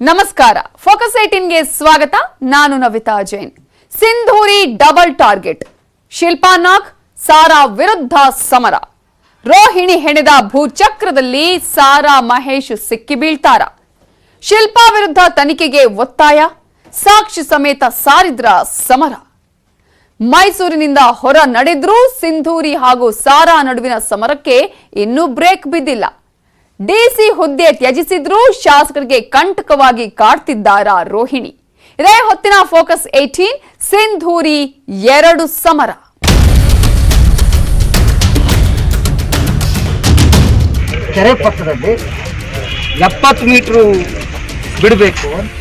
ನಮಸ್ಕಾರ. ಫೋಕಸ್ 18ಗೆ ಸ್ವಾಗತ. ನಾನು ನವಿತಾ ಜೈನ್. Sindhuri double target. ಶಿಲ್ಪಾ ನಾಗ್, ಸಾರಾ ವಿರುದ್ಧ ಸಮರ. ರೋಹಿಣಿ ಹೆಣೆದ ಭೂಚಕ್ರದಲ್ಲಿ ಸಾರಾ ಮಹೇಶ್ ಸಿಕ್ಕಿ ಬೀಳ್ತಾರ. ಶಿಲ್ಪಾ ವಿರುದ್ಧ ತನಿಖೆಗೆ ಒತ್ತಾಯ, ಸಾಕ್ಷಿ ಸಮೇತ ಸಾರಿದ್ರ ಸಮರ. ಮೈಸೂರಿನಿಂದ ಹೊರ ನಡೆದ್ರೂ ಸಿಂಧೂರಿ ಹಾಗೂ ಸಾರಾ ನಡುವಿನ ಸಮರಕ್ಕೆ ಇನ್ನೂ ಬ್ರೇಕ್ ಬಿದ್ದಿಲ್ಲ. ಡಿಸಿ ಹುದ್ದೆ ತ್ಯಜಿಸಿದ್ರೂ ಶಾಸಕರಿಗೆ ಕಂಟಕವಾಗಿ ಕಾಡ್ತಿದ್ದಾರಾ ರೋಹಿಣಿ? ಇದೇ ಹೊತ್ತಿನ ಫೋಕಸ್ 18 ಸಿಂಧೂರಿ 2 ಸಮರ. ಕೆರೆ ಪಕ್ಕದಲ್ಲಿ 70 ಮೀಟರ್ ಬಿಡಬೇಕು ಅಂತ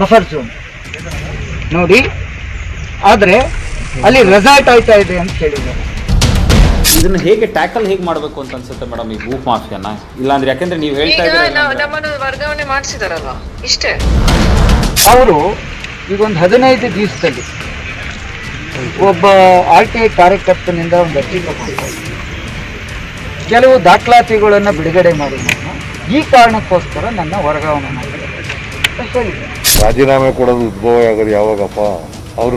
ಬಫರ್ ಝೋನ್ ನೋಡಿ, ಆದ್ರೆ ಅಲ್ಲಿ ರೆಸಾರ್ಟ್ ಆಯ್ತಾ ಇದೆ ಅಂತ ಹೇಳಿದ್ದಾರೆ. ಇದನ್ನ ಹೇಗೆ ಟ್ಯಾಕಲ್ ಹೇಗೆ ಮಾಡಬೇಕು ಅಂತ ಅನ್ಸುತ್ತೆ ಮೇಡಮ್, ಈ ಭೂ ಮಾಫಿಯಾನ? ಇಲ್ಲಾಂದ್ರೆ ಯಾಕಂದ್ರೆ ನೀವು ಹೇಳ್ತಾ ಇದ್ದೀರಾ ನಮ್ಮನ್ನು ವರ್ಗಾವಣೆ ಮಾಡಿಸಿದಾರಲ್ವಾ, ಇಷ್ಟೇ. ಅವರು ಈಗ ಒಂದು 15 ದಿವಸದಲ್ಲಿ ಒಬ್ಬ RTI ಕಾರ್ಯಕರ್ತನಿಂದ ಒಂದು ಅರ್ಜಿ ತಗೊಂಡಿದ್ದಾರೆ. ಕೆಲವು ದಾಖಲಾತಿಗಳನ್ನು ಬಿಡುಗಡೆ ಮಾಡಿ ಈ ಕಾರಣಕ್ಕೋಸ್ಕರ ನನ್ನ ವರ್ಗಾವಣೆ ಮಾಡಿದ್ದಾರೆ. ರಾಜೀನಾಮೆ ಕೊಡೋದು ಉದ್ಭವ ಆಗೋದು ಯಾವಾಗಪ್ಪ? ಅವರು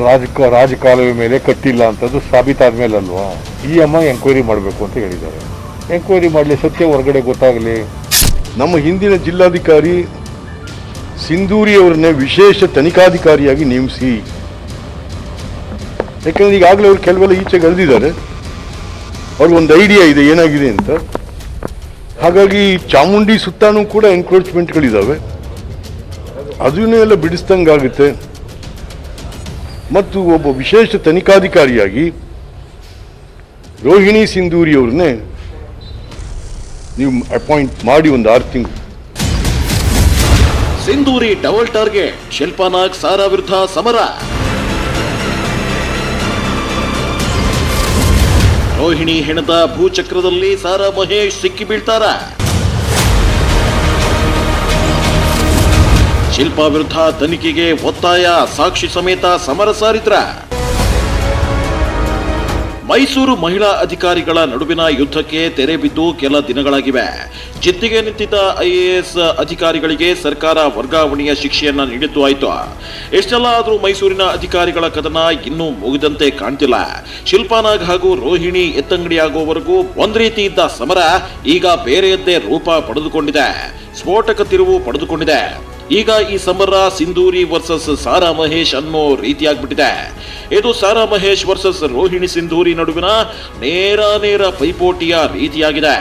ರಾಜಕಾಲುವೆ ಮೇಲೆ ಕಟ್ಟಿಲ್ಲ ಅಂತದ್ದು ಸಾಬೀತಾದ್ಮೇಲೆ ಅಲ್ವಾ ಈ ಅಮ್ಮ ಎಂಕ್ವೈರಿ ಮಾಡಬೇಕು ಅಂತ ಹೇಳಿದ್ದಾರೆ. ಎಂಕ್ವೈರಿ ಮಾಡಲಿ, ಸತ್ಯ ಹೊರಗಡೆ ಗೊತ್ತಾಗಲಿ. ನಮ್ಮ ಹಿಂದಿನ ಜಿಲ್ಲಾಧಿಕಾರಿ ಸಿಂಧೂರಿ ಅವರನ್ನೇ ವಿಶೇಷ ತನಿಖಾಧಿಕಾರಿಯಾಗಿ ನೇಮಿಸಿ, ಯಾಕಂದ್ರೆ ಈಗಾಗಲೇ ಅವ್ರು ಕೆಲವೆಲ್ಲ ಈಚೆಗೆ ಅಳೆದಿದ್ದಾರೆ. ಅವ್ರಿಗೊಂದು ಐಡಿಯಾ ಇದೆ ಏನಾಗಿದೆ ಅಂತ. ಹಾಗಾಗಿ ಚಾಮುಂಡಿ ಸುತ್ತಾನೂ ಕೂಡ ಎನ್ಕ್ರೋಚ್ಮೆಂಟ್ಗಳಿದ್ದಾವೆ, ಅದನ್ನೇ ಎಲ್ಲ ಬಿಡಿಸ್ದಂಗಾಗುತ್ತೆ. ಮತ್ತು ಒಬ್ಬ ವಿಶೇಷ ತನಿಖಾಧಿಕಾರಿಯಾಗಿ ರೋಹಿಣಿ ಸಿಂಧೂರಿ ಅವ್ರನ್ನೇ ನೀವು ಅಪಾಯಿಂಟ್ ಮಾಡಿ ಒಂದು 6 ತಿಂಗಳು. Sindhuri double target. ಶಿಲ್ಪಾ ನಾಗ್ ಸಾರಾ ವಿರುದ್ಧ ಸಮರ. ರೋಹಿಣಿ ಹೆಣೆದ ಭೂಚಕ್ರದಲ್ಲಿ ಸಾರಾ ಮಹೇಶ್ ಸಿಕ್ಕಿ ಬೀಳ್ತಾರ. ಶಿಲ್ಪಾ ವಿರುದ್ಧ ತನಿಖೆಗೆ ಒತ್ತಾಯ, ಸಾಕ್ಷಿ ಸಮೇತ ಸಮರ ಸಾರಿದ್ರ. ಮೈಸೂರು ಮಹಿಳಾ ಅಧಿಕಾರಿಗಳ ನಡುವಿನ ಯುದ್ಧಕ್ಕೆ ತೆರೆ ಬಿದ್ದು ಕೆಲ ದಿನಗಳಾಗಿವೆ. ಜಿದ್ದಿಗೆ ನಿಂತಿದ್ದ IAS ಅಧಿಕಾರಿಗಳಿಗೆ ಸರ್ಕಾರ ವರ್ಗಾವಣೆಯ ಶಿಕ್ಷೆಯನ್ನ ನೀಡಿದ್ದು ಆಯ್ತು. ಎಷ್ಟೆಲ್ಲ ಆದ್ರೂ ಮೈಸೂರಿನ ಅಧಿಕಾರಿಗಳ ಕದನ ಇನ್ನೂ ಮುಗಿದಂತೆ ಕಾಣ್ತಿಲ್ಲ. ಶಿಲ್ಪಾ ನಾಗ್ ಹಾಗೂ ರೋಹಿಣಿ ಎತ್ತಂಗಡಿಯಾಗುವವರೆಗೂ ಒಂದ್ ರೀತಿ ಇದ್ದ ಸಮರ ಈಗ ಬೇರೆಯದ್ದೇ ರೂಪ ಪಡೆದುಕೊಂಡಿದೆ, ಸ್ಫೋಟಕ ತಿರುವು ಪಡೆದುಕೊಂಡಿದೆ. ಈಗ ಈ ಸಮರ ಸಿಂಧೂರಿ ವರ್ಸಸ್ ಸಾರಾ ಮಹೇಶ್ ಅನ್ನೋ ರೀತಿಯಾಗ್ಬಿಟ್ಟಿದೆ. ಇದು ಸಾರಾ ಮಹೇಶ್ ವರ್ಸಸ್ ರೋಹಿಣಿ ಸಿಂಧೂರಿ ನಡುವಿನ ನೇರ ಪೈಪೋಟಿಯ ರೀತಿಯಾಗಿದೆ.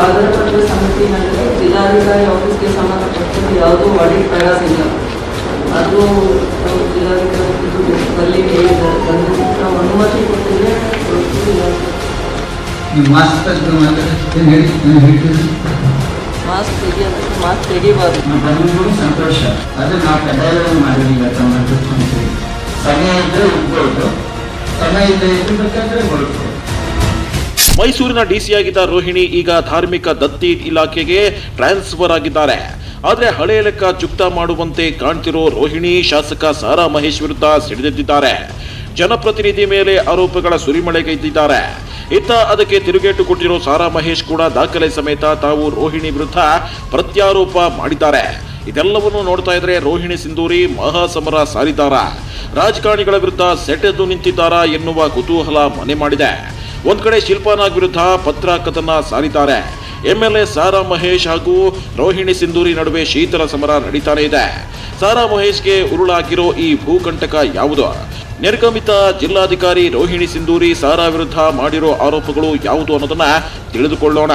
ಆಧಾರಪತ್ರ ಸಮಿತಿನಲ್ಲಿ ಜಿಲ್ಲಾಧಿಕಾರಿ ಆಫೀಸ್ಗೆ ಸಂಬಂಧಪಟ್ಟಂತೆ ಯಾವುದೂ ಆಡಿಟ್ ಪ್ರಯಾಸ ಇಲ್ಲ. ಅದು ಜಿಲ್ಲಾಧಿಕಾರಿ ಅನುಮತಿ ಕೊಟ್ಟಿದ್ರೆ ಮಾಸ್ಕ್ ತೆಗಿಬಾರ್ದು. ಸಂತೋಷ, ಅದು ನಾವು ಕಡ್ಡಾಯ ಮಾಡಿದ್ದೀವಿ. ಸಮಯ ಇದ್ರೆ ಉಳ್ಕೊಳ್ತು, ಸಮಯ ಇದ್ರೆ ಕೊಡ್ತು. ಮೈಸೂರಿನ DC ಆಗಿದ್ದ ರೋಹಿಣಿ ಈಗ ಧಾರ್ಮಿಕ ದತ್ತಿ ಇಲಾಖೆಗೆ ಟ್ರಾನ್ಸ್ಫರ್ ಆಗಿದ್ದಾರೆ. ಆದ್ರೆ ಹಳೆ ಲೆಕ್ಕ ಚುಕ್ತ ಮಾಡುವಂತೆ ಕಾಣ್ತಿರೋ ರೋಹಿಣಿ ಶಾಸಕ ಸಾರಾ ಮಹೇಶ್ ವಿರುದ್ಧ ಸಿಡಿದೆದ್ದಿದ್ದಾರೆ. ಜನಪ್ರತಿನಿಧಿ ಮೇಲೆ ಆರೋಪಗಳ ಸುರಿಮಳೆಗೈದಿದ್ದಾರೆ. ಇತ್ತ ಅದಕ್ಕೆ ತಿರುಗೇಟು ಕೊಟ್ಟಿರೋ ಸಾರಾ ಮಹೇಶ್ ಕೂಡ ದಾಖಲೆ ಸಮೇತ ತಾವು ರೋಹಿಣಿ ವಿರುದ್ಧ ಪ್ರತ್ಯಾರೋಪ ಮಾಡಿದ್ದಾರೆ. ಇದೆಲ್ಲವನ್ನು ನೋಡ್ತಾ ಇದ್ರೆ ರೋಹಿಣಿ ಸಿಂಧೂರಿ ಮಹಾಸಮರ ಸಾರಿದಾರ, ರಾಜಕಾರಣಿಗಳ ವಿರುದ್ಧ ಸೆಟೆದು ನಿಂತಿದ್ದಾರಾ ಎನ್ನುವ ಕುತೂಹಲ ಮನೆ ಮಾಡಿದೆ. ಒಂದ್ ಕಡೆ ಶಿಲ್ಪಾ ನಾಗ್ ವಿರುದ್ಧ ಪತ್ರ ಕಥನ ಸಾರಿದ್ದಾರೆ. MLA ಸಾರಾ ಮಹೇಶ್ ಹಾಗೂ ರೋಹಿಣಿ ಸಿಂಧೂರಿ ನಡುವೆ ಶೀತಲ ಸಮರ ನಡೀತಾನೆ ಇದೆ. ಸಾರಾ ಮಹೇಶ್ಗೆ ಉರುಳಾಗಿರೋ ಈ ಭೂಕಂಟಕ ಯಾವುದು? ನಿರ್ಗಮಿತ ಜಿಲ್ಲಾಧಿಕಾರಿ ರೋಹಿಣಿ ಸಿಂಧೂರಿ ಸಾರಾ ವಿರುದ್ಧ ಮಾಡಿರೋ ಆರೋಪಗಳು ಯಾವುದು ಅನ್ನೋದನ್ನ ತಿಳಿದುಕೊಳ್ಳೋಣ.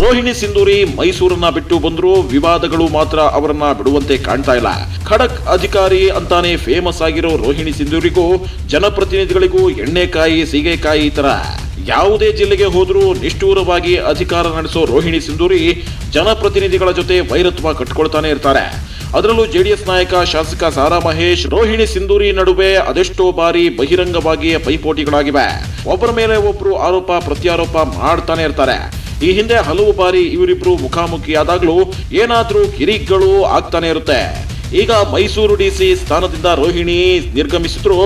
ರೋಹಿಣಿ ಸಿಂಧೂರಿ ಮೈಸೂರನ್ನ ಬಿಟ್ಟು ಬಂದ್ರು, ವಿವಾದಗಳು ಮಾತ್ರ ಅವರನ್ನ ಬಿಡುವಂತೆ ಕಾಣ್ತಾ ಇಲ್ಲ. ಖಡಕ್ ಅಧಿಕಾರಿ ಅಂತಾನೆ ಫೇಮಸ್ ಆಗಿರೋ ರೋಹಿಣಿ ಸಿಂಧೂರಿಗೂ ಜನಪ್ರತಿನಿಧಿಗಳಿಗೂ ಎಣ್ಣೆಕಾಯಿ ಸೀಗೆಕಾಯಿ ತರ. ಯಾವುದೇ ಜಿಲ್ಲೆಗೆ ಹೋದ್ರೂ ನಿಷ್ಠೂರವಾಗಿ ಅಧಿಕಾರ ನಡೆಸೋ ರೋಹಿಣಿ ಸಿಂಧೂರಿ ಜನಪ್ರತಿನಿಧಿಗಳ ಜೊತೆ ವೈರತ್ವ ಕಟ್ಕೊಳ್ತಾನೆ ಇರ್ತಾರೆ. ಅದರಲ್ಲೂ JDS ನಾಯಕ ಶಾಸಕ ಸಾರಾ ಮಹೇಶ್ ರೋಹಿಣಿ ಸಿಂಧೂರಿ ನಡುವೆ ಅದೆಷ್ಟೋ ಬಾರಿ ಬಹಿರಂಗವಾಗಿ ಪೈಪೋಟಿಗಳಾಗಿವೆ. ಒಬ್ಬರ ಮೇಲೆ ಒಬ್ರು ಆರೋಪ ಪ್ರತ್ಯಾರೋಪ ಮಾಡ್ತಾನೆ ಇರ್ತಾರೆ. ಈ ಹಿಂದೆ ಹಲವು ಬಾರಿ ಇವರಿಬ್ರು ಮುಖಾಮುಖಿಯಾದಾಗ್ಲೂ ಏನಾದ್ರೂ ಕಿರಿಕ್ಗಳು ಆಗ್ತಾನೆ ಇರುತ್ತೆ. ಈಗ ಮೈಸೂರು ಡಿಸಿ ಸ್ಥಾನದಿಂದ ರೋಹಿಣಿ ನಿರ್ಗಮಿಸಿದ್ರು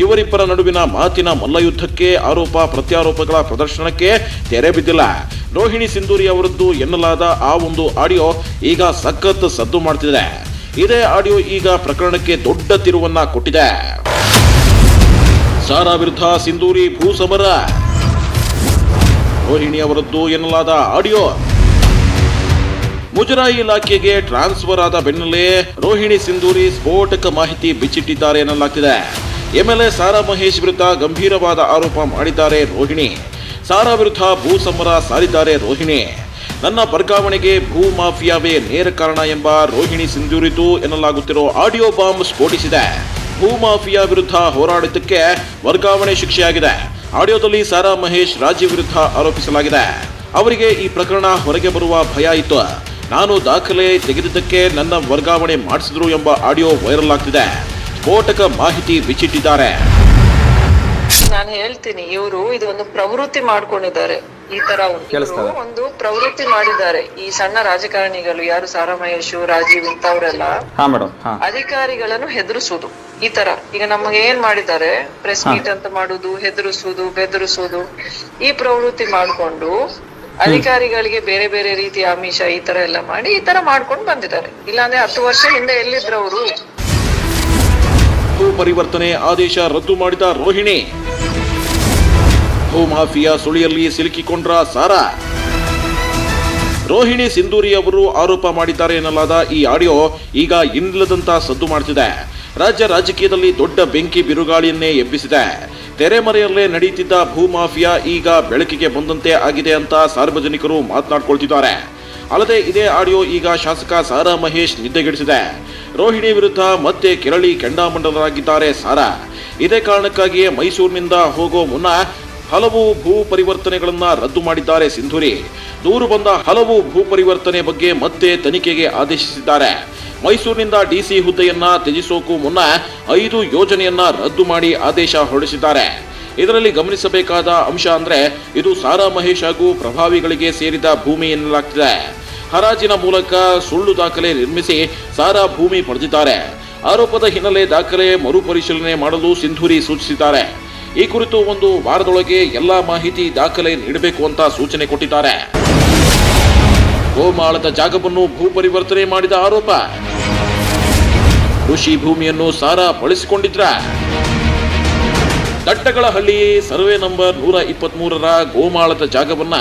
ಇವರಿಬ್ಬರ ನಡುವಿನ ಮಾತಿನ ಮಲ್ಲಯುದ್ಧಕ್ಕೆ ಆರೋಪ ಪ್ರತ್ಯಾರೋಪಗಳ ಪ್ರದರ್ಶನಕ್ಕೆ ತೆರೆ ಬಿದ್ದಿಲ್ಲ. ರೋಹಿಣಿ ಸಿಂಧೂರಿ ಅವರದ್ದು ಎನ್ನಲಾದ ಆ ಒಂದು ಆಡಿಯೋ ಈಗ ಸಖತ್ ಸದ್ದು ಮಾಡ್ತಿದೆ. ಇದೇ ಆಡಿಯೋ ಈಗ ಪ್ರಕರಣಕ್ಕೆ ದೊಡ್ಡ ತಿರುವನ್ನ ಕೊಟ್ಟಿದೆ. ಸಾರಾ ವಿರುದ್ಧ ಸಿಂಧೂರಿ ಭೂಸಮರ. ರೋಹಿಣಿ ಅವರದ್ದು ಎನ್ನಲಾದ ಆಡಿಯೋ. ಮುಜರಾಯಿ ಇಲಾಖೆಗೆ ಟ್ರಾನ್ಸ್ಫರ್ ಆದ ಬೆನ್ನಲ್ಲೇ ರೋಹಿಣಿ ಸಿಂಧೂರಿ ಸ್ಫೋಟಕ ಮಾಹಿತಿ ಬಿಚ್ಚಿಟ್ಟಿದ್ದಾರೆ ಎನ್ನಲಾಗ್ತಿದೆ. ಎಂಎಲ್ಎ ಸಾರಾ ಮಹೇಶ್ ವಿರುದ್ಧ ಗಂಭೀರವಾದ ಆರೋಪ ಮಾಡಿದ್ದಾರೆ ರೋಹಿಣಿ. ಸಾರಾ ವಿರುದ್ಧ ಭೂ ಸಮರ ಸಾರಿದ್ದಾರೆ ರೋಹಿಣಿ. ನನ್ನ ವರ್ಗಾವಣೆಗೆ ಭೂ ಮಾಫಿಯಾವೇ ನೇರ ಕಾರಣ ಎಂಬ ರೋಹಿಣಿ ಸಿಂಧೂರಿದು ಎನ್ನಲಾಗುತ್ತಿರೋ ಆಡಿಯೋ ಬಾಂಬ್ ಸ್ಫೋಟಿಸಿದೆ. ಭೂ ಮಾಫಿಯಾ ವಿರುದ್ಧ ಹೋರಾಡಿದ್ದಕ್ಕೆ ವರ್ಗಾವಣೆ ಶಿಕ್ಷೆಯಾಗಿದೆ. ಆಡಿಯೋದಲ್ಲಿ ಸಾರಾ ಮಹೇಶ್ ರಾಜೀವ್ ವಿರುದ್ಧ ಆರೋಪಿಸಲಾಗಿದೆ. ಅವರಿಗೆ ಈ ಪ್ರಕರಣ ಹೊರಗೆ ಬರುವ ಭಯ ಇತ್ತು. ನಾನು ದಾಖಲೆ ತೆಗೆದಿದ್ದಕ್ಕೆ ನನ್ನ ವರ್ಗಾವಣೆ ಮಾಡಿಸಿದ್ರು ಎಂಬ ಆಡಿಯೋ ವೈರಲ್ ಆಗ್ತಿದೆ. ಸ್ಫೋಟಕ ಮಾಹಿತಿ ಬಿಚ್ಚಿಟ್ಟಿದ್ದಾರೆ. ನಾನು ಹೇಳ್ತೀನಿ, ಇವರು ಇದೊಂದು ಪ್ರವೃತ್ತಿ ಮಾಡ್ಕೊಂಡಿದ್ದಾರೆ. ಈ ತರ ಒಂದು ಪ್ರವೃತ್ತಿ ಮಾಡಿದ್ದಾರೆ. ಈ ಸಣ್ಣ ರಾಜಕಾರಣಿಗಳು ಯಾರು ಸಾರಾ ಮಹೇಶ್, ರಾಜೀವ್ ಇಂಥವ್ರೆಲ್ಲ ಅಧಿಕಾರಿಗಳನ್ನು ಹೆದರಿಸುವುದು. ಈ ತರ ಈಗ ನಮಗೆ ಏನ್ ಮಾಡಿದ್ದಾರೆ, ಪ್ರೆಸ್ ಮೀಟ್ ಅಂತ ಮಾಡುದು, ಹೆದರಿಸುವುದು, ಬೆದರಿಸುವುದು, ಈ ಪ್ರವೃತ್ತಿ ಮಾಡ್ಕೊಂಡು ಅಧಿಕಾರಿಗಳಿಗೆ ಬೇರೆ ಬೇರೆ ರೀತಿಯ ಆಮಿಷ ಈ ತರ ಎಲ್ಲ ಮಾಡಿ ಈ ತರ ಮಾಡ್ಕೊಂಡು ಬಂದಿದ್ದಾರೆ. ಇಲ್ಲಾಂದ್ರೆ 10 ವರ್ಷ ಹಿಂದೆ ಎಲ್ಲಿದ್ರು ಅವರು? ಭೂ ಪರಿವರ್ತನೆ ಆದೇಶ ರದ್ದು ಮಾಡಿದ ರೋಹಿಣಿ. ಭೂ ಮಾಫಿಯಾ ಸುಳಿಯಲ್ಲಿ ಸಿಲುಕಿಕೊಂಡ್ರ ಸಾರಾ. ರೋಹಿಣಿ ಸಿಂಧೂರಿ ಅವರು ಆರೋಪ ಮಾಡಿದ್ದಾರೆ ಎನ್ನಲಾದ ಈ ಆಡಿಯೋ ಈಗ ಇನ್ನಿಲ್ಲದಂತ ಸದ್ದು ಮಾಡ್ತಿದೆ. ರಾಜ್ಯ ರಾಜಕೀಯದಲ್ಲಿ ದೊಡ್ಡ ಬೆಂಕಿ ಬಿರುಗಾಳಿಯನ್ನೇ ಎಬ್ಬಿಸಿದೆ. ತೆರೆಮರೆಯಲ್ಲೇ ನಡೆಯುತ್ತಿದ್ದ ಭೂ ಮಾಫಿಯಾ ಈಗ ಬೆಳಕಿಗೆ ಬಂದಂತೆ ಆಗಿದೆ ಅಂತ ಸಾರ್ವಜನಿಕರು ಮಾತನಾಡ್ಕೊಳ್ತಿದ್ದಾರೆ. ಅಲ್ಲದೆ ಇದೇ ಆಡಿಯೋ ಈಗ ಶಾಸಕ ಸಾರಾ ಮಹೇಶ್ ನಿದ್ದೆಗೆಡಿಸಿದೆ. ರೋಹಿಣಿ ವಿರುದ್ಧ ಮತ್ತೆ ಕೆರಳಿ ಕೆಂಡಾಮಂಡಲರಾಗಿದ್ದಾರೆ ಸಾರಾ. ಇದೇ ಕಾರಣಕ್ಕಾಗಿಯೇ ಮೈಸೂರಿನಿಂದ ಹೋಗೋ ಮುನ್ನ ಹಲವು ಭೂ ಪರಿವರ್ತನೆಗಳನ್ನ ರದ್ದು ಮಾಡಿದ್ದಾರೆ ಸಿಂಧೂರಿ. ದೂರು ಬಂದ ಹಲವು ಭೂ ಪರಿವರ್ತನೆ ಬಗ್ಗೆ ಮತ್ತೆ ತನಿಖೆಗೆ ಆದೇಶಿಸಿದ್ದಾರೆ. ಮೈಸೂರಿನಿಂದ ಡಿಸಿ ಹುದ್ದೆಯನ್ನ ತ್ಯಜಿಸೋಕು ಮುನ್ನ 5 ಯೋಜನೆಯನ್ನ ರದ್ದು ಮಾಡಿ ಆದೇಶ ಹೊರಡಿಸಿದ್ದಾರೆ. ಇದರಲ್ಲಿ ಗಮನಿಸಬೇಕಾದ ಅಂಶ ಅಂದ್ರೆ ಇದು ಸಾರಾ ಮಹೇಶ್ ಹಾಗೂ ಪ್ರಭಾವಿಗಳಿಗೆ ಸೇರಿದ ಭೂಮಿ ಎನ್ನಲಾಗ್ತಿದೆ. ಹರಾಜಿನ ಮೂಲಕ ಸುಳ್ಳು ದಾಖಲೆ ನಿರ್ಮಿಸಿ ಸಾರಾ ಭೂಮಿ ಪಡೆದಿದ್ದಾರೆ. ಆರೋಪದ ಹಿನ್ನೆಲೆ ದಾಖಲೆ ಮರುಪರಿಶೀಲನೆ ಮಾಡಲು ಸಿಂಧೂರಿ ಸೂಚಿಸಿದ್ದಾರೆ. ಈ ಕುರಿತು 1 ವಾರದೊಳಗೆ ಎಲ್ಲಾ ಮಾಹಿತಿ ದಾಖಲೆ ನೀಡಬೇಕು ಅಂತ ಸೂಚನೆ ಕೊಟ್ಟಿದ್ದಾರೆ. ಗೋಮಾಳದ ಜಾಗವನ್ನು ಭೂ ಪರಿವರ್ತನೆ ಮಾಡಿದ ಆರೋಪ. ಕೃಷಿ ಭೂಮಿಯನ್ನು ಸಾರಾ ಬಳಸಿಕೊಂಡಿದ್ರ. ದಟ್ಟಗಳಹಳ್ಳಿ ಸರ್ವೆ ನಂಬರ್ 123ರ ಗೋಮಾಳದ ಜಾಗವನ್ನ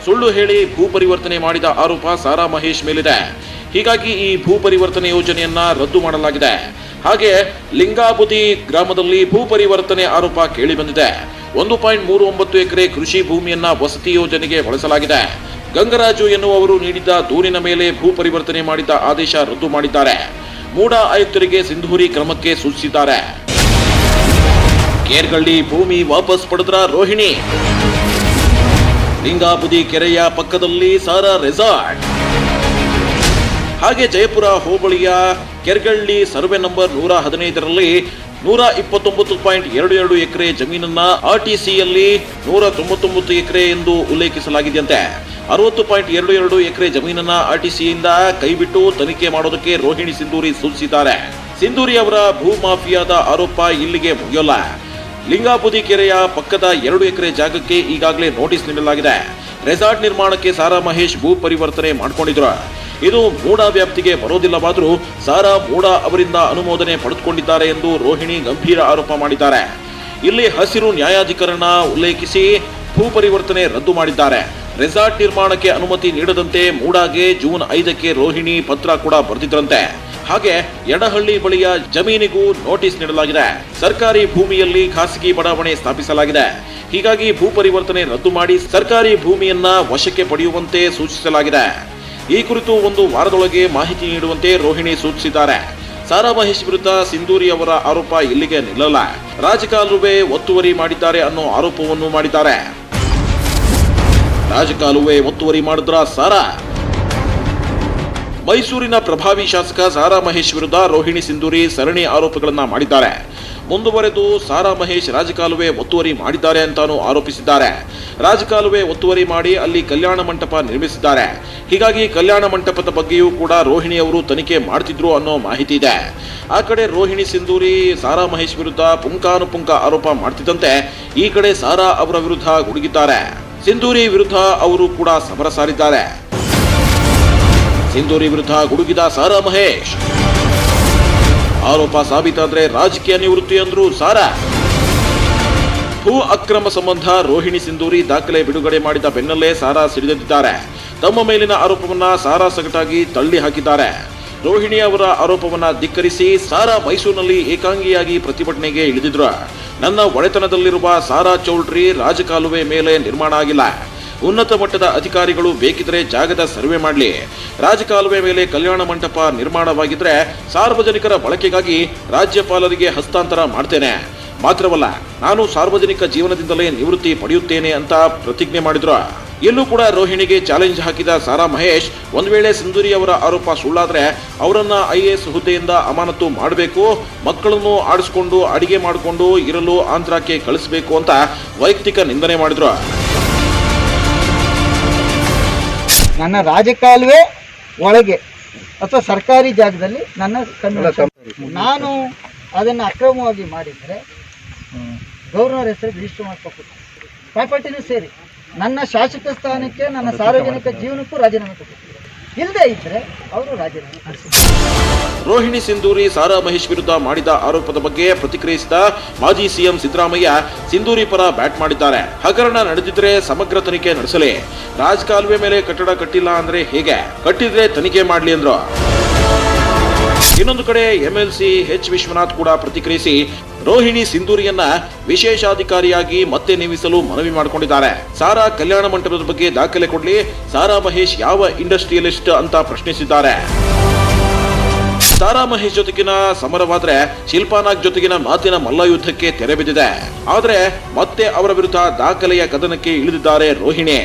ಸುಳ್ಳು ಹೇಳಿ ಭೂ ಪರಿವರ್ತನೆ ಮಾಡಿದ ಆರೋಪ ಸಾರಾ ಮಹೇಶ್ ಮೇಲಿದೆ. ಹೀಗಾಗಿ ಈ ಭೂ ಪರಿವರ್ತನೆ ಯೋಜನೆಯನ್ನ ರದ್ದು ಮಾಡಲಾಗಿದೆ. ಹಾಗೆ ಲಿಂಗಾಬುದಿ ಗ್ರಾಮದಲ್ಲಿ ಭೂ ಪರಿವರ್ತನೆ ಆರೋಪ ಕೇಳಿ ಬಂದಿದೆ. 1.39 ಎಕರೆ ಕೃಷಿ ಭೂಮಿಯನ್ನ ವಸತಿ ಯೋಜನೆಗೆ ಬಳಸಲಾಗಿದೆ. ಗಂಗರಾಜು ಎನ್ನುವವರು ನೀಡಿದ್ದ ದೂರಿನ ಮೇಲೆ ಭೂ ಪರಿವರ್ತನೆ ಮಾಡಿದ ಆದೇಶ ರದ್ದು ಮಾಡಿದ್ದಾರೆ. ಮೂಡಾ ಆಯುಕ್ತರಿಗೆ ಸಿಂಧೂರಿ ಕ್ರಮಕ್ಕೆ ಸೂಚಿಸಿದ್ದಾರೆ. ಕೇರ್ಗಳ್ಳಿ ಭೂಮಿ ವಾಪಸ್ ಪಡೆದ್ರ ರೋಹಿಣಿ. ಲಿಂಗಾಬುದಿ ಕೆರೆಯ ಪಕ್ಕದಲ್ಲಿ ಸಾರಾ ರೆಸಾರ್ಟ್. ಹಾಗೆ ಜಯಪುರ ಹೋಬಳಿಯ ಕೆರ್ಗಳ್ಳಿ ಸರ್ವೆ ನಂಬರ್ 115ರಲ್ಲಿ 129.22 ಎಕರೆ ಜಮೀನನ್ನ ಆರ್ಟಿಸಿಯಲ್ಲಿ 199 ಎಕರೆ ಎಂದು ಉಲ್ಲೇಖಿಸಲಾಗಿದೆಯಂತೆ. 60.22 ಎಕರೆ ಜಮೀನನ್ನ ಆರ್ಟಿಸಿಯಿಂದ ಕೈಬಿಟ್ಟು ತನಿಖೆ ಮಾಡೋದಕ್ಕೆ ರೋಹಿಣಿ ಸಿಂಧೂರಿ ಸೂಚಿಸಿದ್ದಾರೆ. ಸಿಂಧೂರಿ ಅವರ ಭೂ ಮಾಫಿಯಾದ ಆರೋಪ ಇಲ್ಲಿಗೆ ಮುಗಿಯೋಲ್ಲ. ಲಿಂಗಾಬುದಿ ಕೆರೆಯ ಪಕ್ಕದ 2 ಎಕರೆ ಜಾಗಕ್ಕೆ ಈಗಾಗಲೇ ನೋಟಿಸ್ ನೀಡಲಾಗಿದೆ. ರೆಸಾರ್ಟ್ ನಿರ್ಮಾಣಕ್ಕೆ ಸಾರಾ ಮಹೇಶ್ ಭೂ ಪರಿವರ್ತನೆ ಮಾಡಿಕೊಂಡಿದ್ರು. ಇದು ಮೂಡಾ ವ್ಯಾಪ್ತಿಗೆ ಬರೋದಿಲ್ಲವಾದರೂ ಸಾರಾ ಮೂಡಾ ಅವರಿಂದ ಅನುಮೋದನೆ ಪಡೆದುಕೊಂಡಿದ್ದಾರೆ ಎಂದು ರೋಹಿಣಿ ಗಂಭೀರ ಆರೋಪ ಮಾಡಿದ್ದಾರೆ. ಇಲ್ಲಿ ಹಸಿರು ನ್ಯಾಯಾಧಿಕರಣ ಉಲ್ಲೇಖಿಸಿ ಭೂ ಪರಿವರ್ತನೆ ರದ್ದು ಮಾಡಿದ್ದಾರೆ. ರೆಸಾರ್ಟ್ ನಿರ್ಮಾಣಕ್ಕೆ ಅನುಮತಿ ನೀಡದಂತೆ ಮೂಡಾಗೆ ಜೂನ್ 5ಕ್ಕೆ ರೋಹಿಣಿ ಪತ್ರ ಕೂಡ ಬರೆದಿದ್ರಂತೆ. ಹಾಗೆ ಯಡಹಳ್ಳಿ ಬಳಿಯ ಜಮೀನಿಗೂ ನೋಟಿಸ್ ನೀಡಲಾಗಿದೆ. ಸರ್ಕಾರಿ ಭೂಮಿಯಲ್ಲಿ ಖಾಸಗಿ ಬಡಾವಣೆ ಸ್ಥಾಪಿಸಲಾಗಿದೆ. ಹೀಗಾಗಿ ಭೂ ಪರಿವರ್ತನೆ ರದ್ದು ಮಾಡಿ ಸರ್ಕಾರಿ ಭೂಮಿಯನ್ನ ವಶಕ್ಕೆ ಪಡೆಯುವಂತೆ ಸೂಚಿಸಲಾಗಿದೆ. ಈ ಕುರಿತು 1 ವಾರದೊಳಗೆ ಮಾಹಿತಿ ನೀಡುವಂತೆ ರೋಹಿಣಿ ಸೂಚಿಸಿದ್ದಾರೆ. ಸಾರಾ ಮಹೇಶ್ ವಿರುದ್ಧ ಸಿಂಧೂರಿ ಅವರ ಆರೋಪ ಇಲ್ಲಿಗೆ ನಿಲ್ಲಲ್ಲ. ರಾಜಕಾಲುವೆ ಒತ್ತುವರಿ ಮಾಡಿದ್ದಾರೆ ಅನ್ನೋ ಆರೋಪವನ್ನು ಮಾಡಿದ್ದಾರೆ. ರಾಜಕಾಲುವೆ ಒತ್ತುವರಿ ಮಾಡಿದ್ರ ಸಾರಾ. ಮೈಸೂರಿನ ಪ್ರಭಾವಿ ಶಾಸಕ ಸಾರಾ ಮಹೇಶ್ ವಿರುದ್ಧ ರೋಹಿಣಿ ಸಿಂಧೂರಿ ಸರಣಿ ಆರೋಪಗಳನ್ನ ಮಾಡಿದ್ದಾರೆ. ಮುಂದುವರೆದು ಸಾರಾ ಮಹೇಶ್ ರಾಜಕಾಲುವೆ ಒತ್ತುವರಿ ಮಾಡಿದ್ದಾರೆ ಅಂತಾನೂ ಆರೋಪಿಸಿದ್ದಾರೆ. ರಾಜಕಾಲುವೆ ಒತ್ತುವರಿ ಮಾಡಿ ಅಲ್ಲಿ ಕಲ್ಯಾಣ ಮಂಟಪ ನಿರ್ಮಿಸಿದ್ದಾರೆ. ಹೀಗಾಗಿ ಕಲ್ಯಾಣ ಮಂಟಪದ ಬಗ್ಗೆಯೂ ಕೂಡ ರೋಹಿಣಿ ಅವರು ತನಿಖೆ ಮಾಡ್ತಿದ್ರು ಅನ್ನೋ ಮಾಹಿತಿ ಇದೆ. ಆ ಕಡೆ ರೋಹಿಣಿ ಸಿಂಧೂರಿ ಸಾರಾ ಮಹೇಶ್ ವಿರುದ್ಧ ಪುಂಖಾನುಪುಂಖ ಆರೋಪ ಮಾಡ್ತಿದ್ದಂತೆ ಈ ಕಡೆ ಸಾರಾ ಅವರ ವಿರುದ್ಧ ಗುಡುಗಿದ್ದಾರೆ. ಸಿಂಧೂರಿ ವಿರುದ್ಧ ಅವರು ಕೂಡ ಸಮರ ಸಾರಿದ್ದಾರೆ. ಸಿಂಧೂರಿ ವಿರುದ್ಧ ಗುಡುಗಿದ ಸಾರಾ ಮಹೇಶ್, ಆರೋಪ ಸಾಬೀತಾದ್ರೆ ರಾಜಕೀಯ ನಿವೃತ್ತಿ ಅಂದ್ರು ಸಾರಾ. ಭೂ ಅಕ್ರಮ ಸಂಬಂಧ ರೋಹಿಣಿ ಸಿಂಧೂರಿ ದಾಖಲೆ ಬಿಡುಗಡೆ ಮಾಡಿದ ಬೆನ್ನಲ್ಲೇ ಸಾರಾ ಸಿಡಿದೆದ್ದಿದ್ದಾರೆ. ತಮ್ಮ ಮೇಲಿನ ಆರೋಪವನ್ನ ಸಾರಾ ಸಗಟಾಗಿ ತಳ್ಳಿ ಹಾಕಿದ್ದಾರೆ. ರೋಹಿಣಿ ಅವರ ಆರೋಪವನ್ನ ಧಿಕ್ಕರಿಸಿ ಸಾರಾ ಮೈಸೂರಿನಲ್ಲಿ ಏಕಾಂಗಿಯಾಗಿ ಪ್ರತಿಭಟನೆಗೆ ಇಳಿದಿದ್ರು. ನನ್ನ ಒಡೆತನದಲ್ಲಿರುವ ಸಾರಾ ಚೌಲ್ಟ್ರಿ ರಾಜಕಾಲುವೆ ಮೇಲೆ ನಿರ್ಮಾಣ ಆಗಿಲ್ಲ. ಉನ್ನತ ಮಟ್ಟದ ಅಧಿಕಾರಿಗಳು ಬೇಕಿದ್ರೆ ಜಾಗದ ಸರ್ವೆ ಮಾಡಲಿ. ರಾಜಕಾಲುವೆ ಮೇಲೆ ಕಲ್ಯಾಣ ಮಂಟಪ ನಿರ್ಮಾಣವಾಗಿದ್ರೆ ಸಾರ್ವಜನಿಕರ ಬಳಕೆಗಾಗಿ ರಾಜ್ಯಪಾಲರಿಗೆ ಹಸ್ತಾಂತರ ಮಾಡ್ತೇನೆ. ಮಾತ್ರವಲ್ಲ, ನಾನು ಸಾರ್ವಜನಿಕ ಜೀವನದಿಂದಲೇ ನಿವೃತ್ತಿ ಪಡೆಯುತ್ತೇನೆ ಅಂತ ಪ್ರತಿಜ್ಞೆ ಮಾಡಿದ್ರು. ಎಲ್ಲೂ ಕೂಡ ರೋಹಿಣಿಗೆ ಚಾಲೆಂಜ್ ಹಾಕಿದ ಸಾರಾ ಮಹೇಶ್, ಒಂದು ವೇಳೆ ಸಿಂಧೂರಿ ಅವರ ಆರೋಪ ಸುಳ್ಳಾದ್ರೆ ಅವರನ್ನ IAS ಹುದ್ದೆಯಿಂದ ಅಮಾನತು ಮಾಡಬೇಕು, ಮಕ್ಕಳನ್ನು ಆಡಿಸ್ಕೊಂಡು ಅಡಿಗೆ ಮಾಡಿಕೊಂಡು ಇರಲು ಆಂಧ್ರಕ್ಕೆ ಕಳಿಸಬೇಕು ಅಂತ ವೈಯಕ್ತಿಕ ನಿಂದನೆ ಮಾಡಿದ್ರು. ನನ್ನ ರಾಜಕಾಲುವೆ ಒಳಗೆ ಅಥವಾ ಸರ್ಕಾರಿ ಜಾಗದಲ್ಲಿ ನನ್ನ ನಾನು ಅದನ್ನು ಅಕ್ರಮವಾಗಿ ಮಾಡಿದರೆ ಗವರ್ನರ್ ಹೆಸರು ರಿಜಿಸ್ಟರ್ ಮಾಡ್ಕೋಬೇಕು. ಪ್ರಾಪರ್ಟಿನೂ ಸೇರಿ ನನ್ನ ಶಾಸಕ ಸ್ಥಾನಕ್ಕೆ, ನನ್ನ ಸಾರ್ವಜನಿಕ ಜೀವನಕ್ಕೂ ರಾಜೀನಾಮೆ ಕೊಡ್ಬೇಕು. ಇಲ್ಲದೆ ಇದ್ರೆ ಅವರು ರಾಜೀನಾಮೆ. ರೋಹಿಣಿ ಸಿಂಧೂರಿ ಸಾರಾ ಮಹೇಶ್ ವಿರುದ್ಧ ಮಾಡಿದ ಆರೋಪದ ಬಗ್ಗೆ ಪ್ರತಿಕ್ರಿಯಿಸಿದ ಮಾಜಿ CM ಸಿದ್ದರಾಮಯ್ಯ ಸಿಂಧೂರಿ ಪರ ಬ್ಯಾಟ್ ಮಾಡಿದ್ದಾರೆ. ಹಗರಣ ನಡೆದಿದ್ರೆ ಸಮಗ್ರ ತನಿಖೆ ನಡೆಸಲಿ. ರಾಜಕಾಲುವೆ ಮೇಲೆ ಕಟ್ಟಡ ಕಟ್ಟಿಲ್ಲ ಅಂದ್ರೆ ಹೇಗೆ? ಕಟ್ಟಿದ್ರೆ ತನಿಖೆ ಮಾಡ್ಲಿ ಅಂದ್ರು. ಇನ್ನೊಂದು ಕಡೆ MLC H ವಿಶ್ವನಾಥ್ ಕೂಡ ಪ್ರತಿಕ್ರಿಯಿಸಿ ರೋಹಿಣಿ ಸಿಂಧೂರಿಯನ್ನ ವಿಶೇಷಾಧಿಕಾರಿಯಾಗಿ ಮತ್ತೆ ನೇಮಿಸಲು ಮನವಿ ಮಾಡಿಕೊಂಡಿದ್ದಾರೆ. ಸಾರಾ ಕಲ್ಯಾಣ ಮಂಟಪದ ಬಗ್ಗೆ ದಾಖಲೆ ಕೊಡ್ಲಿ, ಸಾರಾ ಮಹೇಶ್ ಯಾವ ಇಂಡಸ್ಟ್ರಿಯಲಿಸ್ಟ್ ಅಂತ ಪ್ರಶ್ನಿಸಿದ್ದಾರೆ. ಸಾರಾ ಮಹೇಶ್ ಜೊತೆಗಿನ ಸಮರವಾದ್ರೆ ಶಿಲ್ಪಾನಾಗ್ ಜೊತೆಗಿನ ಮಾತಿನ ಮಲ್ಲಯುದ್ಧಕ್ಕೆ ತೆರೆ ಬಿದ್ದಿದೆ. ಆದ್ರೆ ಮತ್ತೆ ಅವರ ವಿರುದ್ಧ ದಾಖಲೆಯ ಕದನಕ್ಕೆ ಇಳಿದಿದ್ದಾರೆ ರೋಹಿಣಿ.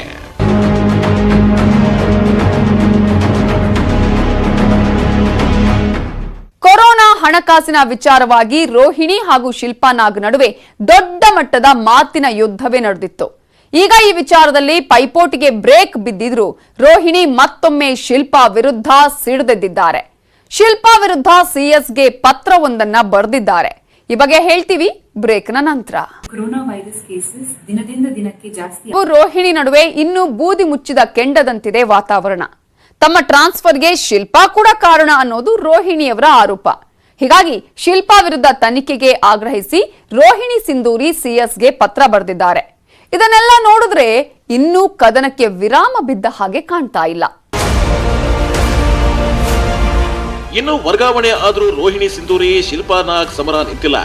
ಕೊರೋನಾ ಹಣಕಾಸಿನ ವಿಚಾರವಾಗಿ ರೋಹಿಣಿ ಹಾಗೂ ಶಿಲ್ಪಾನಾಗ್ ನಡುವೆ ದೊಡ್ಡ ಮಟ್ಟದ ಮಾತಿನ ಯುದ್ಧವೇ ನಡೆದಿತ್ತು. ಈಗ ಈ ವಿಚಾರದಲ್ಲಿ ಪೈಪೋಟಿಗೆ ಬ್ರೇಕ್ ಬಿದ್ದಿದ್ರು ರೋಹಿಣಿ ಮತ್ತೊಮ್ಮೆ ಶಿಲ್ಪಾ ವಿರುದ್ಧ ಸಿಡಿದೆದ್ದಿದ್ದಾರೆ. ಶಿಲ್ಪಾ ವಿರುದ್ಧ CSಗೆ ಪತ್ರವೊಂದನ್ನ ಬರೆದಿದ್ದಾರೆ. ಈ ಬಗ್ಗೆ ಹೇಳ್ತೀವಿ ಬ್ರೇಕ್ನ ನಂತರ. ಕೊರೋನಾ ವೈರಸ್ ಕೇಸಸ್ ದಿನದಿಂದ ದಿನಕ್ಕೆ ಜಾಸ್ತಿ. ರೋಹಿಣಿ ನಡುವೆ ಇನ್ನೂ ಬೂದಿ ಮುಚ್ಚಿದ ಕೆಂಡದಂತಿದೆ ವಾತಾವರಣ. ತಮ್ಮ ಟ್ರಾನ್ಸ್ಫರ್ಗೆ ಶಿಲ್ಪಾ ಕೂಡ ಕಾರಣ ಅನ್ನೋದು ರೋಹಿಣಿಯವರ ಆರೋಪ. ಹೀಗಾಗಿ ಶಿಲ್ಪಾ ವಿರುದ್ಧ ತನಿಖೆಗೆ ಆಗ್ರಹಿಸಿ ರೋಹಿಣಿ ಸಿಂಧೂರಿ CSಗೆ ಪತ್ರ ಬರೆದಿದ್ದಾರೆ. ಇದನ್ನೆಲ್ಲ ನೋಡಿದ್ರೆ ಇನ್ನೂ ಕದನಕ್ಕೆ ವಿರಾಮ ಬಿದ್ದ ಹಾಗೆ ಕಾಣ್ತಾ ಇಲ್ಲ. ಇನ್ನು ವರ್ಗಾವಣೆ ಆದ್ರೂ ರೋಹಿಣಿ ಸಿಂಧೂರಿ ಶಿಲ್ಪಾನಾಗ್ ಸಮರ ನಿಂತಿಲ್ಲ.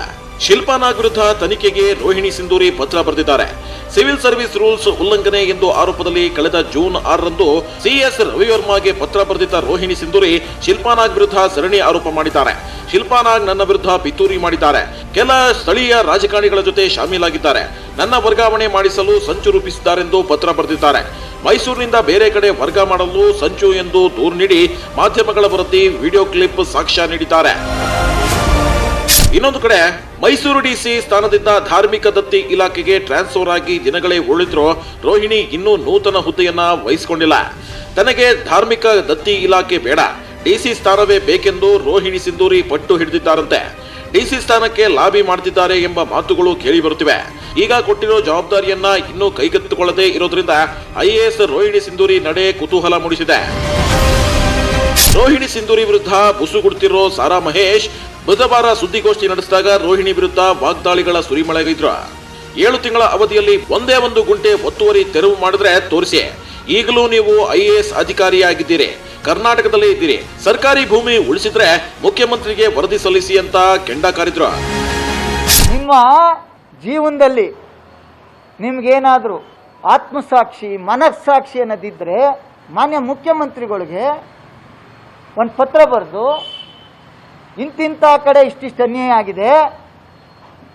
ಶಿಲ್ಪಾನಾಗ್ ವಿರುದ್ಧ ತನಿಖೆಗೆ ರೋಹಿಣಿ ಸಿಂಧೂರಿ ಪತ್ರ ಬರೆದಿದ್ದಾರೆ. ಸಿವಿಲ್ ಸರ್ವಿಸ್ ರೂಲ್ಸ್ ಉಲ್ಲಂಘನೆ ಎಂದು ಆರೋಪದಲ್ಲಿ ಕಳೆದ ಜೂನ್ 6ರಂದು CS ರವಿವರ್ಮಾಗೆ ಪತ್ರ ಬರೆದಿದ್ದ ರೋಹಿಣಿ ಸಿಂಧೂರಿ ಶಿಲ್ಪಾನಾಗ್ ವಿರುದ್ಧ ಸರಣಿ ಆರೋಪ ಮಾಡಿದ್ದಾರೆ. ಶಿಲ್ಪಾನಾಗ್ ನನ್ನ ವಿರುದ್ಧ ಪಿತೂರಿ ಮಾಡಿದ್ದಾರೆ, ಕೆಲ ಸ್ಥಳೀಯ ರಾಜಕಾರಣಿಗಳ ಜೊತೆ ಶಾಮೀಲಾಗಿದ್ದಾರೆ, ನನ್ನ ವರ್ಗಾವಣೆ ಮಾಡಿಸಲು ಸಂಚು ರೂಪಿಸಿದ್ದಾರೆಂದು ಪತ್ರ ಬರೆದಿದ್ದಾರೆ. ಮೈಸೂರಿನಿಂದ ಬೇರೆ ಕಡೆ ವರ್ಗ ಮಾಡಲು ಸಂಚು ಎಂದು ದೂರು ನೀಡಿ ಮಾಧ್ಯಮಗಳ ವರದಿ ವಿಡಿಯೋ ಕ್ಲಿಪ್ ಸಾಕ್ಷ್ಯ ನೀಡಿದ್ದಾರೆ. ಇನ್ನೊಂದು ಕಡೆ ಮೈಸೂರು DC ಸ್ಥಾನದಿಂದ ಧಾರ್ಮಿಕ ದತ್ತಿ ಇಲಾಖೆಗೆ ಟ್ರಾನ್ಸ್ಫರ್ ಆಗಿ ದಿನಗಳೇ ಉಳಿದ್ರು ರೋಹಿಣಿ ಇನ್ನೂ ನೂತನ ಹುದ್ದೆಯನ್ನ ವಹಿಸಿಕೊಂಡಿಲ್ಲ. ತನಗೆ ಧಾರ್ಮಿಕ ದತ್ತಿ ಇಲಾಖೆ ಬೇಡ, DC ಸ್ಥಾನವೇ ಬೇಕೆಂದು ರೋಹಿಣಿ ಸಿಂಧೂರಿ ಪಟ್ಟು ಹಿಡಿದಿದ್ದಾರಂತೆ. DC ಸ್ಥಾನಕ್ಕೆ ಲಾಬಿ ಮಾಡ್ತಿದ್ದಾರೆ ಎಂಬ ಮಾತುಗಳು ಕೇಳಿ ಬರುತ್ತಿವೆ. ಈಗ ಕೊಟ್ಟಿರೋ ಜವಾಬ್ದಾರಿಯನ್ನ ಇನ್ನೂ ಕೈಗೆತ್ತಿಕೊಳ್ಳದೆ ಇರೋದ್ರಿಂದ IAS ರೋಹಿಣಿ ಸಿಂಧೂರಿ ನಡೆ ಕುತೂಹಲ ಮೂಡಿಸಿದೆ. ರೋಹಿಣಿ ಸಿಂಧೂರಿ ವಿರುದ್ಧ ಬುಸುಗುಡ್ತಿರೋ ಸಾರಾ ಮಹೇಶ್ ಬುಧವಾರ ಸುದ್ದಿಗೋಷ್ಠಿ ನಡೆಸಿದಾಗ ರೋಹಿಣಿ ವಿರುದ್ಧ ವಾಗ್ದಾಳಿಗಳ ಸುರಿಮಳೆಗೈದ್ರು. 7 ತಿಂಗಳ ಅವಧಿಯಲ್ಲಿ ಒಂದೇ ಒಂದು ಗುಂಟೆ ಒತ್ತುವರಿ ತೆರವು ಮಾಡಿದ್ರೆ ತೋರಿಸಿ, ಈಗಲೂ ನೀವು IAS ಅಧಿಕಾರಿಯಾಗಿದ್ದೀರಿ, ಕರ್ನಾಟಕದಲ್ಲೇ ಇದ್ದೀರಿ, ಸರ್ಕಾರಿ ಭೂಮಿ ಉಳಿಸಿದ್ರೆ ಮುಖ್ಯಮಂತ್ರಿಗೆ ವರದಿ ಸಲ್ಲಿಸಿ ಅಂತ ಕೆಂಡ ಕಾರಿದ್ರು. ನಿಮ್ಮ ಜೀವನದಲ್ಲಿ ನಿಮ್ಗೇನಾದರೂ ಆತ್ಮಸಾಕ್ಷಿ ಮನಸ್ಸಾಕ್ಷಿ ಅನ್ನೋದಿದ್ದರೆ ಮಾನ್ಯ ಮುಖ್ಯಮಂತ್ರಿಗಳಿಗೆ ಒಂದು ಪತ್ರ ಬರೆದು ಇಂತಿಂಥ ಕಡೆ ಇಷ್ಟಿಷ್ಟು ಅನ್ಯಾಯ ಆಗಿದೆ,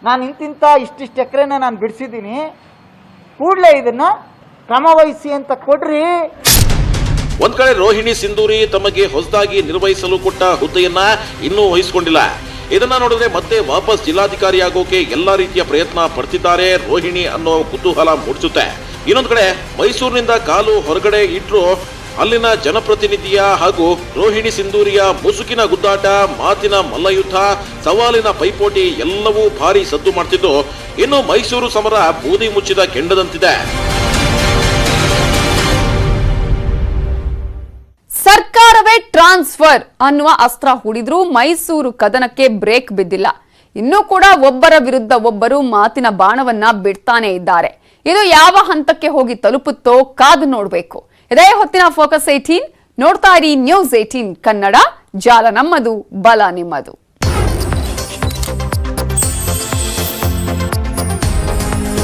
ನಾನು ಇಂತಿಂಥ ಇಷ್ಟಿಷ್ಟು ಎಕರೆನ ನಾನು ಬಿಡಿಸಿದ್ದೀನಿ, ಕೂಡಲೇ ಇದನ್ನು ಕ್ರಮವಹಿಸಿ ಅಂತ ಕೊಡ್ರಿ. ಒಂದ್ ಕಡೆ ರೋಹಿಣಿ ಸಿಂಧೂರಿ ತಮಗೆ ಹೊಸದಾಗಿ ನಿರ್ವಹಿಸಲು ಕೊಟ್ಟ ಹುದ್ದೆಯನ್ನ ಇನ್ನೂ ವಹಿಸಿಕೊಂಡಿಲ್ಲ. ಇದನ್ನ ನೋಡಿದ್ರೆ ಮತ್ತೆ ವಾಪಸ್ ಜಿಲ್ಲಾಧಿಕಾರಿ ಆಗೋಕೆ ಎಲ್ಲಾ ರೀತಿಯ ಪ್ರಯತ್ನ ಪಡ್ತಿದ್ದಾರೆ ರೋಹಿಣಿ ಅನ್ನೋ ಕುತೂಹಲ ಮೂಡಿಸುತ್ತೆ. ಇನ್ನೊಂದು ಕಡೆ ಮೈಸೂರಿನಿಂದ ಕಾಲು ಹೊರಗಡೆ ಇಟ್ರು ಅಲ್ಲಿನ ಜನಪ್ರತಿನಿಧಿಯ ಹಾಗೂ ರೋಹಿಣಿ ಸಿಂಧೂರಿಯ ಮುಸುಕಿನ ಗುದ್ದಾಟ, ಮಾತಿನ ಮಲ್ಲಯುದ್ಧ, ಸವಾಲಿನ ಪೈಪೋಟಿ ಎಲ್ಲವೂ ಭಾರಿ ಸದ್ದು ಮಾಡ್ತಿದ್ದು, ಇನ್ನು ಮೈಸೂರು ಸಮರ ಬೂದಿ ಮುಚ್ಚಿದ ಕೆಂಡದಂತಿದೆ. ಸರ್ಕಾರವೇ ಟ್ರಾನ್ಸ್ಫರ್ ಅನ್ನುವ ಅಸ್ತ್ರ ಹೂಡಿದ್ರೂ ಮೈಸೂರು ಕದನಕ್ಕೆ ಬ್ರೇಕ್ ಬಿದ್ದಿಲ್ಲ. ಇನ್ನೂ ಕೂಡ ಒಬ್ಬರ ವಿರುದ್ಧ ಒಬ್ಬರು ಮಾತಿನ ಬಾಣವನ್ನ ಬಿಡ್ತಾನೆ ಇದ್ದಾರೆ. ಇದು ಯಾವ ಹಂತಕ್ಕೆ ಹೋಗಿ ತಲುಪುತ್ತೋ ಕಾದು ನೋಡಬೇಕು. ಇದೇ ಹೊತ್ತಿನ ಫೋಕಸ್ 18. ನೋಡ್ತಾ ಇರಿ ನ್ಯೂಸ್ 18 ಕನ್ನಡ, ಜಾಲ ನಮ್ಮದು, ಬಲ ನಿಮ್ಮದು.